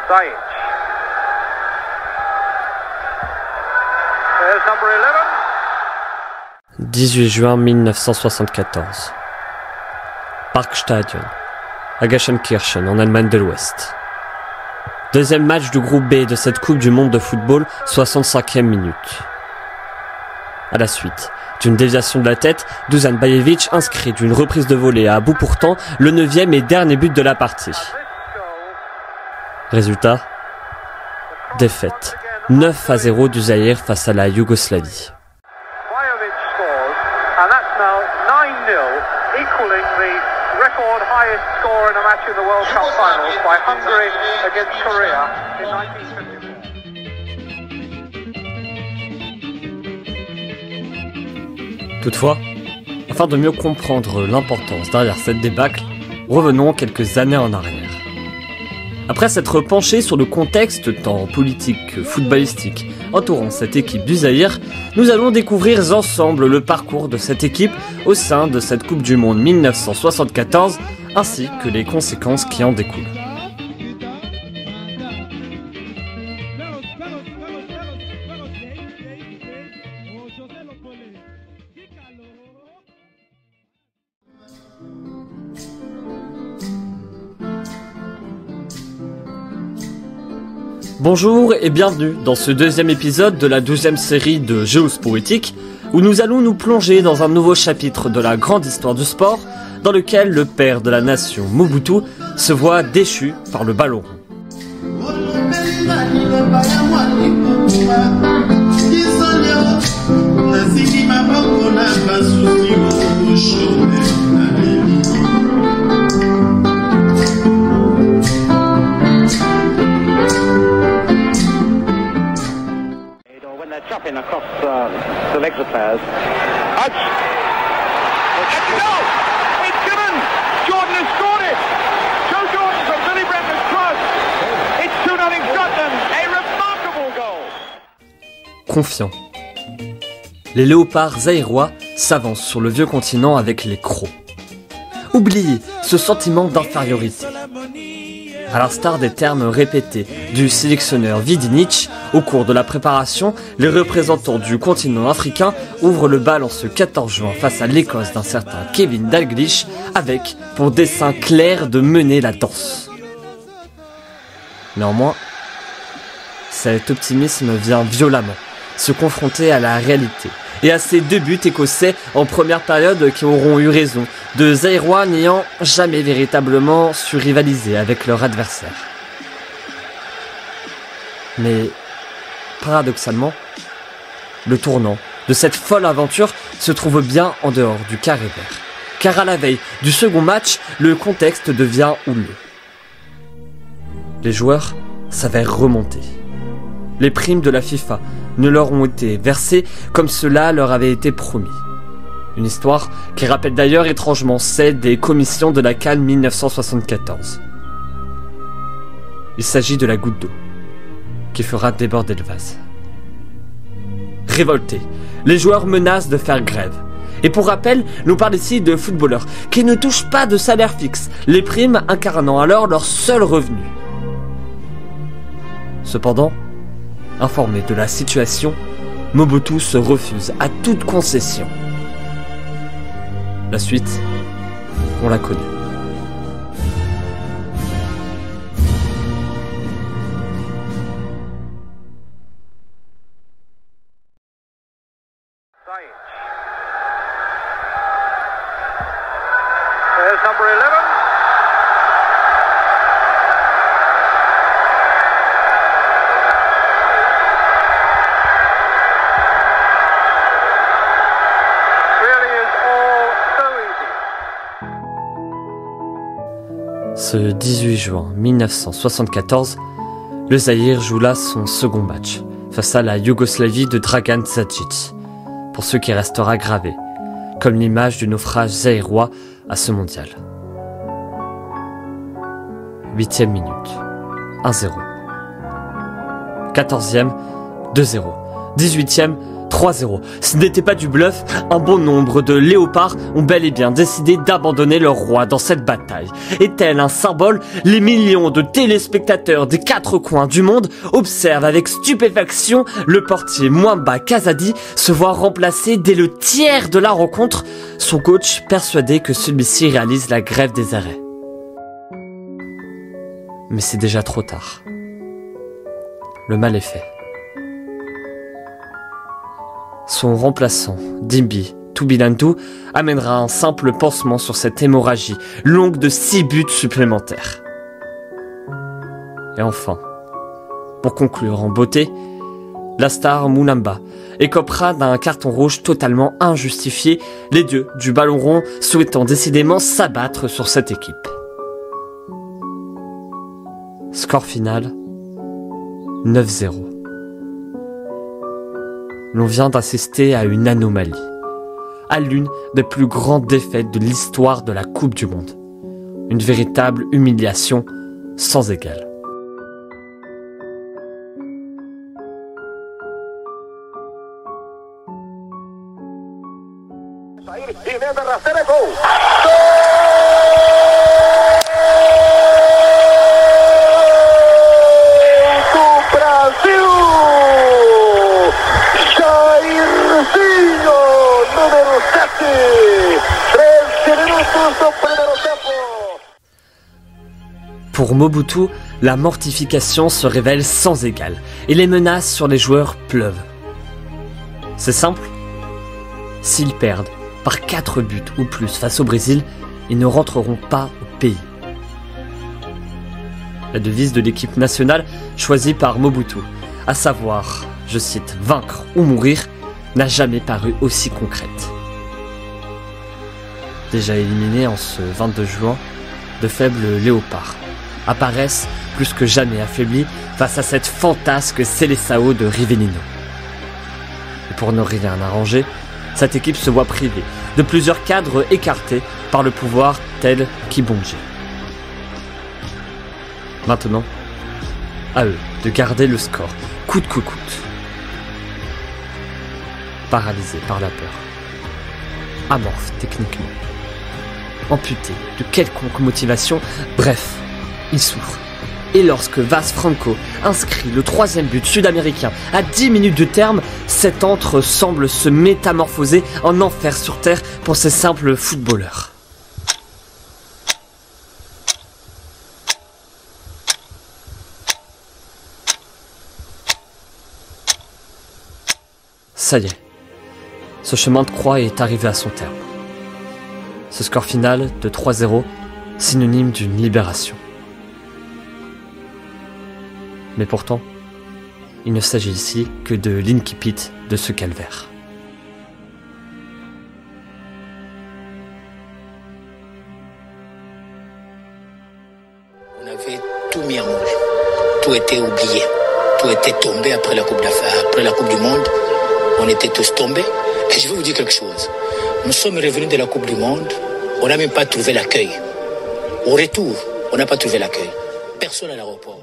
Saïd. There's number 11. 18 juin 1974. Parkstadion, à Gelsenkirchen, en Allemagne de l'Ouest. Deuxième match du groupe B de cette Coupe du Monde de football, 65e minute. À la suite d'une déviation de la tête, Dusan Bajević inscrit d'une reprise de volée à bout portant le 9e et dernier but de la partie. Résultat, défaite 9-0 du Zaïre face à la Yougoslavie. Bajovic scores, and that's now 9-0, equaling the record highest score in a match in the World Cup finals by Hungary against Korea in 1954. Toutefois, afin de mieux comprendre l'importance derrière cette débâcle, revenons quelques années en arrière. Après s'être penché sur le contexte tant politique que footballistique entourant cette équipe du Zaïre, nous allons découvrir ensemble le parcours de cette équipe au sein de cette Coupe du Monde 1974, ainsi que les conséquences qui en découlent. Bonjour et bienvenue dans ce deuxième épisode de la 12e série de Géospoétique, où nous allons nous plonger dans un nouveau chapitre de la grande histoire du sport, dans lequel le père de la nation, Mobutu, se voit déchu par le ballon rond. Chopping across the legs of players. It's a goal! It's given! Jordan has scored it! Joe Jordan from Billy Brentford's cross. It's 2-0 Scotland. A remarkable goal. Confiants. Les léopards zaïrois s'avancent sur le vieux continent avec les crocs. Oubliez ce sentiment d'infériorité. À l'instar des termes répétés du sélectionneur Vidinic, au cours de la préparation, les représentants du continent africain ouvrent le bal en ce 14 juin face à l'Écosse d'un certain Kevin Dalglish, avec pour dessein clair de mener la danse. Néanmoins, cet optimisme vient violemment se confronter à la réalité et à ces deux buts écossais en première période qui auront eu raison, de Zaïrois n'ayant jamais véritablement su rivaliser avec leur adversaire. Mais, paradoxalement, le tournant de cette folle aventure se trouve bien en dehors du carré vert, car à la veille du second match, le contexte devient houleux. Les joueurs s'avèrent remontés. Les primes de la FIFA ne leur ont été versées comme cela leur avait été promis. Une histoire qui rappelle d'ailleurs étrangement celle des commissions de la CAN 1974. Il s'agit de la goutte d'eau qui fera déborder le vase. Révoltés, les joueurs menacent de faire grève. Et pour rappel, nous parlons ici de footballeurs qui ne touchent pas de salaire fixe, les primes incarnant alors leur seul revenu. Cependant, informé de la situation, Mobutu se refuse à toute concession. La suite, on la connaît. Saïd. There's number 11. Ce 18 juin 1974, le Zaïre joue là son second match, face à la Yougoslavie de Dragan Dzajic, pour ce qui restera gravé, comme l'image du naufrage zaïrois à ce mondial. 8e minute, 1-0. 14e, 2-0. 18e, 3-0. Ce n'était pas du bluff, un bon nombre de léopards ont bel et bien décidé d'abandonner leur roi dans cette bataille. Et tel un symbole, les millions de téléspectateurs des 4 coins du monde observent avec stupéfaction le portier Mwamba Kazadi se voir remplacer dès le tiers de la rencontre, son coach persuadé que celui-ci réalise la grève des arrêts. Mais c'est déjà trop tard. Le mal est fait. Son remplaçant, Dimbi Tubilantu, amènera un simple pansement sur cette hémorragie longue de 6 buts supplémentaires. Et enfin, pour conclure en beauté, la star Mulamba écopera d'un carton rouge totalement injustifié, les dieux du ballon rond souhaitant décidément s'abattre sur cette équipe. Score final, 9-0. L'on vient d'assister à une anomalie, à l'une des plus grandes défaites de l'histoire de la Coupe du Monde. Une véritable humiliation sans égale. Pour Mobutu, la mortification se révèle sans égale et les menaces sur les joueurs pleuvent. C'est simple, s'ils perdent par 4 buts ou plus face au Brésil, ils ne rentreront pas au pays. La devise de l'équipe nationale choisie par Mobutu, à savoir, je cite, vaincre ou mourir, n'a jamais paru aussi concrète. Déjà éliminés en ce 22 juin, de faibles léopards apparaissent plus que jamais affaiblis face à cette fantasque Seleção de Rivelino. Et pour ne rien arranger, cette équipe se voit privée de plusieurs cadres écartés par le pouvoir tel Kibonge. Maintenant, à eux de garder le score, coûte que coûte. Paralysés par la peur, amorphes techniquement, amputés de quelconque motivation, bref, ils souffrent. Et lorsque Vas Franco inscrit le 3e but sud-américain à 10 minutes de terme, cet antre semble se métamorphoser en enfer sur terre pour ces simples footballeurs. Ça y est, ce chemin de croix est arrivé à son terme. Ce score final de 3-0, synonyme d'une libération. Mais pourtant, il ne s'agit ici que de l'incipit de ce calvaire. On avait tout mis en marge, tout était oublié, tout était tombé après la Coupe du Monde, on était tous tombés. Et je vais vous dire quelque chose, nous sommes revenus de la Coupe du Monde, on n'a même pas trouvé l'accueil. Au retour, on n'a pas trouvé l'accueil. Personne à l'aéroport.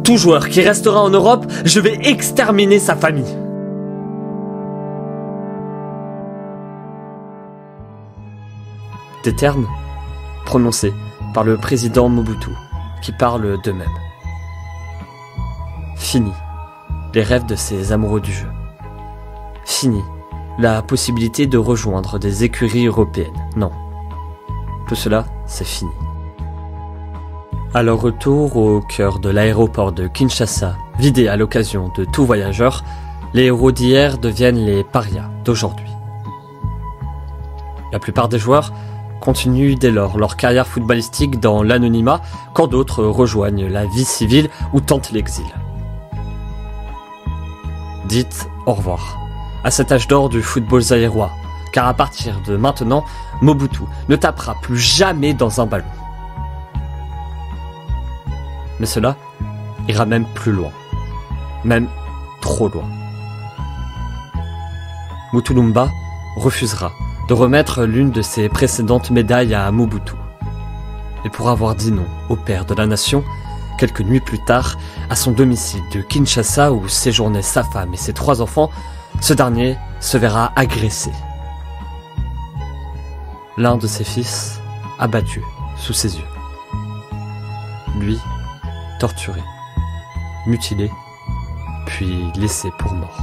Tout joueur qui restera en Europe, je vais exterminer sa famille. Des termes prononcés par le président Mobutu, qui parle d'eux-mêmes. Fini les rêves de ces amoureux du jeu. Fini la possibilité de rejoindre des écuries européennes. Non, tout cela, c'est fini. À leur retour au cœur de l'aéroport de Kinshasa, vidé à l'occasion de tout voyageur, les héros d'hier deviennent les parias d'aujourd'hui. La plupart des joueurs continuent dès lors leur carrière footballistique dans l'anonymat, quand d'autres rejoignent la vie civile ou tentent l'exil. Dites au revoir à cet âge d'or du football zaïrois, car à partir de maintenant, Mobutu ne tapera plus jamais dans un ballon. Mais cela ira même plus loin, même trop loin. Mutulumba refusera de remettre l'une de ses précédentes médailles à Mobutu. Et pour avoir dit non au père de la nation, Quelques nuits plus tard, à son domicile de Kinshasa où séjournaient sa femme et ses 3 enfants, ce dernier se verra agressé. L'un de ses fils abattu sous ses yeux. Lui, torturé, mutilé, puis laissé pour mort.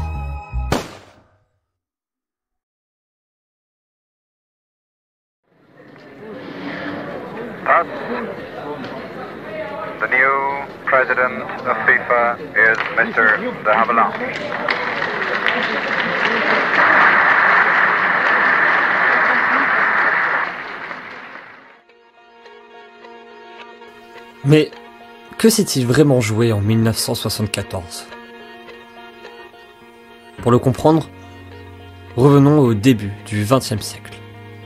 Thus, the new president of FIFA is Mr. de Havilland. Mais que s'est-il vraiment joué en 1974 ? Pour le comprendre, revenons au début du XXe siècle.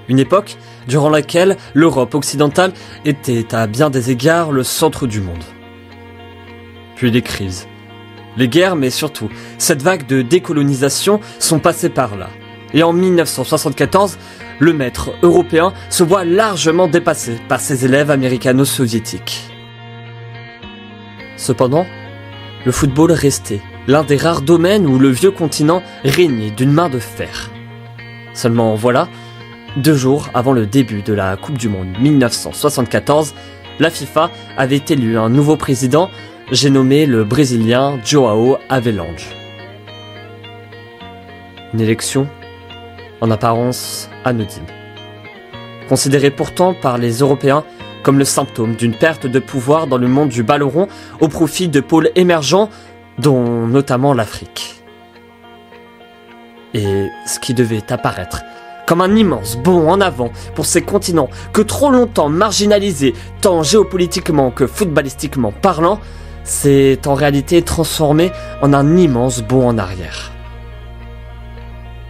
Une époque durant laquelle l'Europe occidentale était à bien des égards le centre du monde. Puis les crises, les guerres, mais surtout cette vague de décolonisation sont passées par là. Et en 1974, le maître européen se voit largement dépassé par ses élèves américano-soviétiques. Cependant, le football restait l'un des rares domaines où le vieux continent régnait d'une main de fer. Seulement voilà, 2 jours avant le début de la Coupe du Monde 1974, la FIFA avait élu un nouveau président, j'ai nommé le Brésilien João Havelange. Une élection en apparence anodine. Considérée pourtant par les Européens comme le symptôme d'une perte de pouvoir dans le monde du ballon rond au profit de pôles émergents, dont notamment l'Afrique. Et ce qui devait apparaître comme un immense bond en avant pour ces continents que trop longtemps marginalisés, tant géopolitiquement que footballistiquement parlant, s'est en réalité transformé en un immense bond en arrière.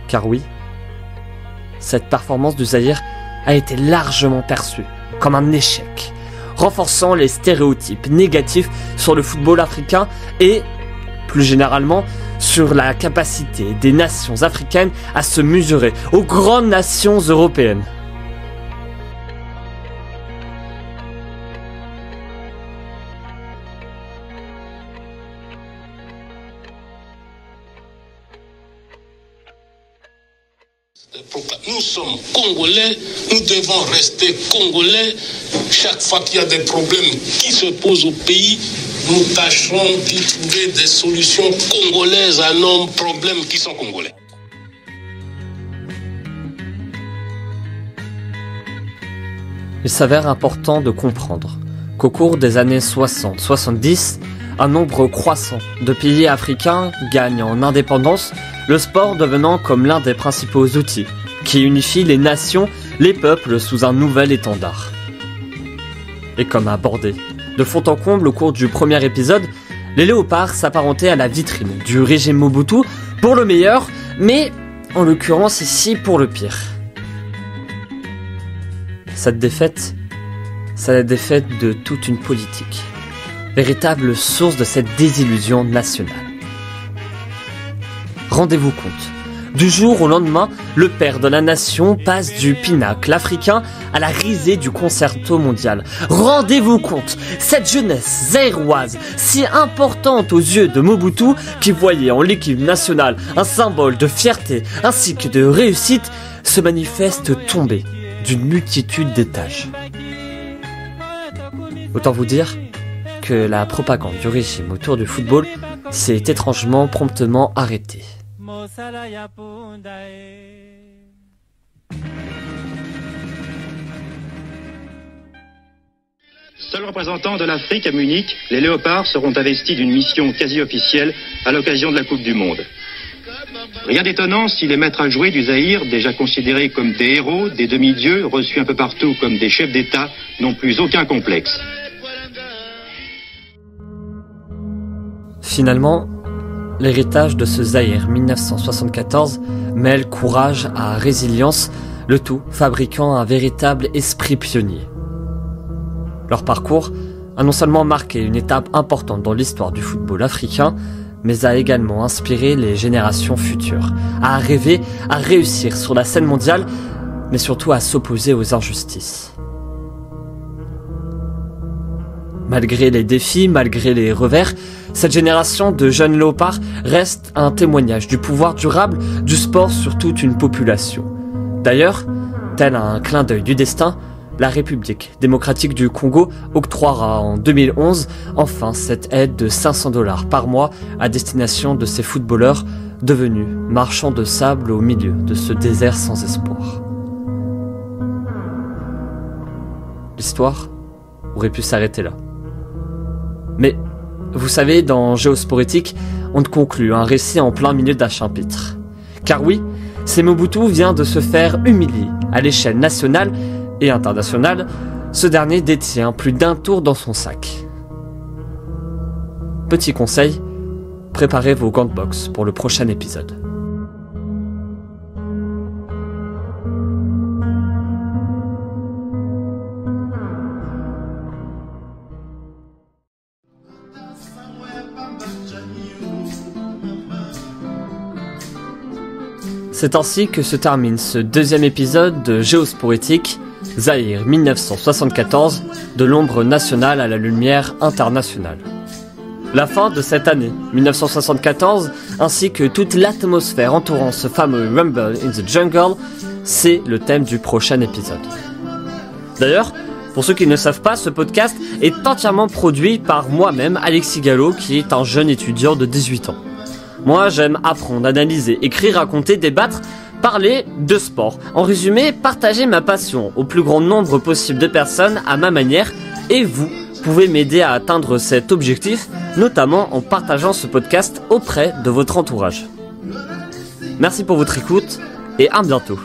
Car oui, cette performance du Zaïre a été largement perçue comme un échec, renforçant les stéréotypes négatifs sur le football africain et, plus généralement, sur la capacité des nations africaines à se mesurer aux grandes nations européennes. Nous sommes Congolais, nous devons rester Congolais. Chaque fois qu'il y a des problèmes qui se posent au pays, nous tâcherons d'y trouver des solutions congolaises à nos problèmes qui sont congolais. Il s'avère important de comprendre qu'au cours des années 60-70, un nombre croissant de pays africains gagnent en indépendance, le sport devenant comme l'un des principaux outils qui unifie les nations, les peuples sous un nouvel étendard. Et comme abordé de fond en comble au cours du premier épisode, les léopards s'apparentaient à la vitrine du régime Mobutu pour le meilleur, mais en l'occurrence ici pour le pire. Cette défaite, c'est la défaite de toute une politique, véritable source de cette désillusion nationale. Rendez-vous compte, du jour au lendemain, le père de la nation passe du pinacle africain à la risée du concerto mondial. Rendez-vous compte, cette jeunesse zaïroise, si importante aux yeux de Mobutu, qui voyait en l'équipe nationale un symbole de fierté ainsi que de réussite, se manifeste tombée d'une multitude d'étages. Autant vous dire que la propagande du régime autour du football s'est étrangement promptement arrêtée. Seuls représentants de l'Afrique à Munich, les Léopards seront investis d'une mission quasi officielle à l'occasion de la Coupe du Monde. Rien d'étonnant si les maîtres à jouer du Zaïre, déjà considérés comme des héros, des demi-dieux, reçus un peu partout comme des chefs d'État, n'ont plus aucun complexe. Finalement, l'héritage de ce Zaïre 1974 mêle courage à résilience, le tout fabriquant un véritable esprit pionnier. Leur parcours a non seulement marqué une étape importante dans l'histoire du football africain, mais a également inspiré les générations futures à rêver, à réussir sur la scène mondiale, mais surtout à s'opposer aux injustices. Malgré les défis, malgré les revers, cette génération de jeunes léopards reste un témoignage du pouvoir durable du sport sur toute une population. D'ailleurs, tel un clin d'œil du destin, la République démocratique du Congo octroiera en 2011 enfin cette aide de $500 par mois à destination de ces footballeurs devenus marchands de sable au milieu de ce désert sans espoir. L'histoire aurait pu s'arrêter là. Mais, vous savez, dans Géosporétique, on ne conclut un récit en plein milieu d'un chapitre. Car oui, c'est Mobutu vient de se faire humilier à l'échelle nationale et internationale. Ce dernier détient plus d'un tour dans son sac. Petit conseil, préparez vos gants de boxe pour le prochain épisode. C'est ainsi que se termine ce deuxième épisode de Géosporétique, Zaïre 1974, de l'ombre nationale à la lumière internationale. La fin de cette année 1974, ainsi que toute l'atmosphère entourant ce fameux Rumble in the Jungle, c'est le thème du prochain épisode. D'ailleurs, pour ceux qui ne savent pas, ce podcast est entièrement produit par moi-même, Alexis Gallo, qui est un jeune étudiant de 18 ans. Moi, j'aime apprendre, analyser, écrire, raconter, débattre, parler de sport. En résumé, partager ma passion au plus grand nombre possible de personnes à ma manière. Et vous pouvez m'aider à atteindre cet objectif, notamment en partageant ce podcast auprès de votre entourage. Merci pour votre écoute et à bientôt.